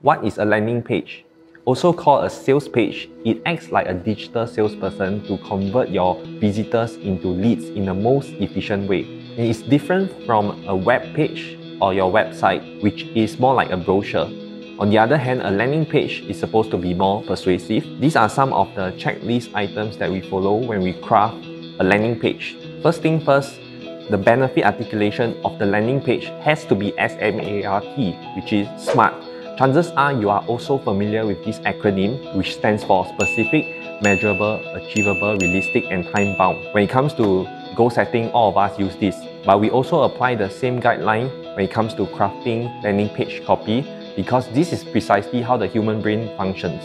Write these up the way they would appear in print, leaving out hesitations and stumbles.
What is a landing page? Also called a sales page, it acts like a digital salesperson to convert your visitors into leads in the most efficient way. And it's different from a web page or your website, which is more like a brochure. On the other hand, a landing page is supposed to be more persuasive. These are some of the checklist items that we follow when we craft a landing page. First thing first, the benefit articulation of the landing page has to be SMART, which is SMART. Chances are you are also familiar with this acronym, which stands for specific, measurable, achievable, realistic, and time-bound. When it comes to goal setting, all of us use this. But we also apply the same guideline when it comes to crafting landing page copy, because this is precisely how the human brain functions.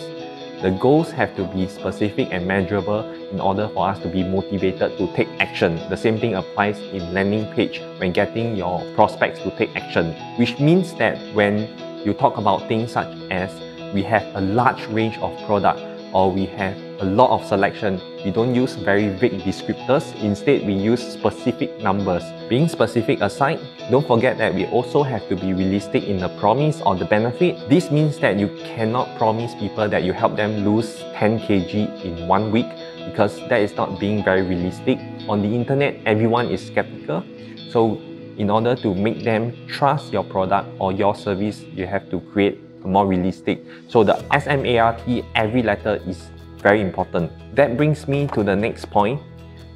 The goals have to be specific and measurable in order for us to be motivated to take action. The same thing applies in landing page when getting your prospects to take action, which means that when you talk about things such as we have a large range of product or we have a lot of selection, we don't use very vague descriptors. Instead, we use specific numbers. Being specific aside, don't forget that we also have to be realistic in the promise or the benefit. This means that you cannot promise people that you help them lose 10 kg in 1 week, because that is not being very realistic. On the internet, everyone is skeptical. So in order to make them trust your product or your service, you have to create a more realistic. So the SMART, every letter is very important. That brings me to the next point.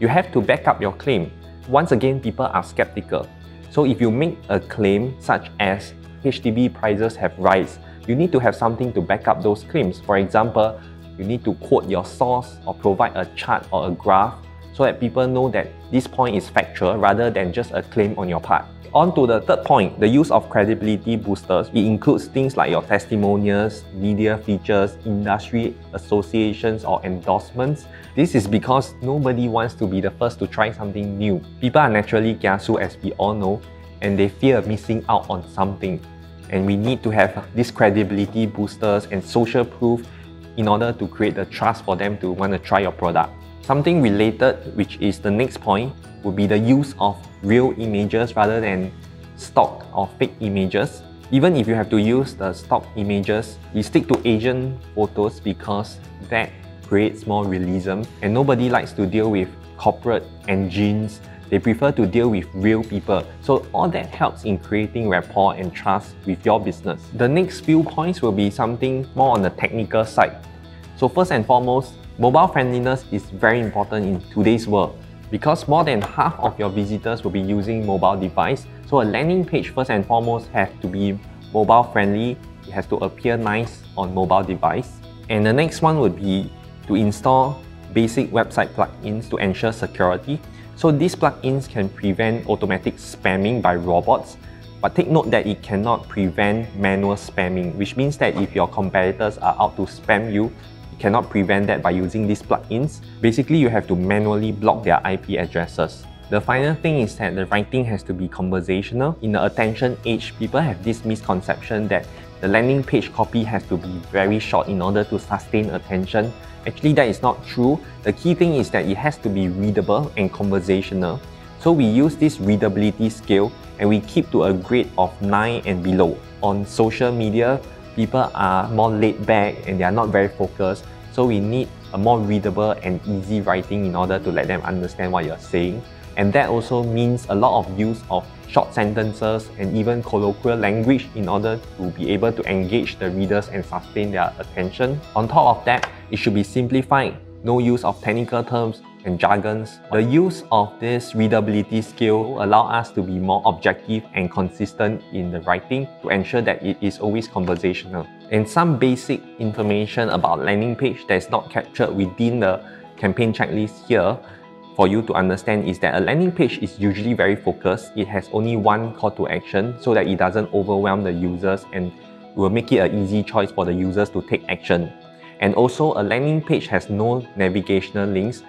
You have to back up your claim. Once again, people are skeptical. So if you make a claim such as HDB prices have risen, you need to have something to back up those claims. For example, you need to quote your source or provide a chart or a graph so that people know that this point is factual rather than just a claim on your part. On to the third point, the use of credibility boosters. It includes things like your testimonials, media features, industry associations or endorsements. This is because nobody wants to be the first to try something new. People are naturally kiasu, as we all know, and they fear missing out on something. And we need to have these credibility boosters and social proof in order to create the trust for them to want to try your product. Something related, which is the next point, would be the use of real images rather than stock or fake images. Even if you have to use the stock images, we stick to Asian photos because that creates more realism, and nobody likes to deal with corporate and jeans. They prefer to deal with real people. So all that helps in creating rapport and trust with your business. The next few points will be something more on the technical side. So first and foremost, mobile friendliness is very important in today's world because more than half of your visitors will be using mobile device. So a landing page first and foremost has to be mobile friendly. It has to appear nice on mobile device. And the next one would be to install basic website plugins to ensure security. So these plugins can prevent automatic spamming by robots, but take note that it cannot prevent manual spamming, which means that if your competitors are out to spam you, cannot prevent that by using these plugins. Basically, you have to manually block their IP addresses. The final thing is that the writing has to be conversational. In the attention age, people have this misconception that the landing page copy has to be very short in order to sustain attention. Actually, that is not true. The key thing is that it has to be readable and conversational. So we use this readability scale and we keep to a grade of 9 and below. On social media, people are more laid back and they are not very focused. So we need a more readable and easy writing in order to let them understand what you're saying. And that also means a lot of use of short sentences and even colloquial language in order to be able to engage the readers and sustain their attention. On top of that, it should be simplified, no use of technical terms and jargons. The use of this readability skill allow us to be more objective and consistent in the writing to ensure that it is always conversational. And some basic information about landing page that is not captured within the campaign checklist here for you to understand is that a landing page is usually very focused. It has only one call to action so that it doesn't overwhelm the users and will make it an easy choice for the users to take action. And also, a landing page has no navigational links.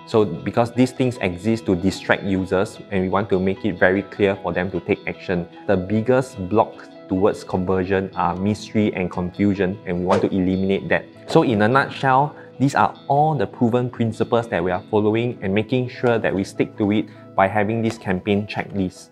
So because these things exist to distract users and we want to make it very clear for them to take action. The biggest blocks towards conversion are mystery and confusion, and we want to eliminate that. So in a nutshell, these are all the proven principles that we are following and making sure that we stick to it by having this campaign checklist.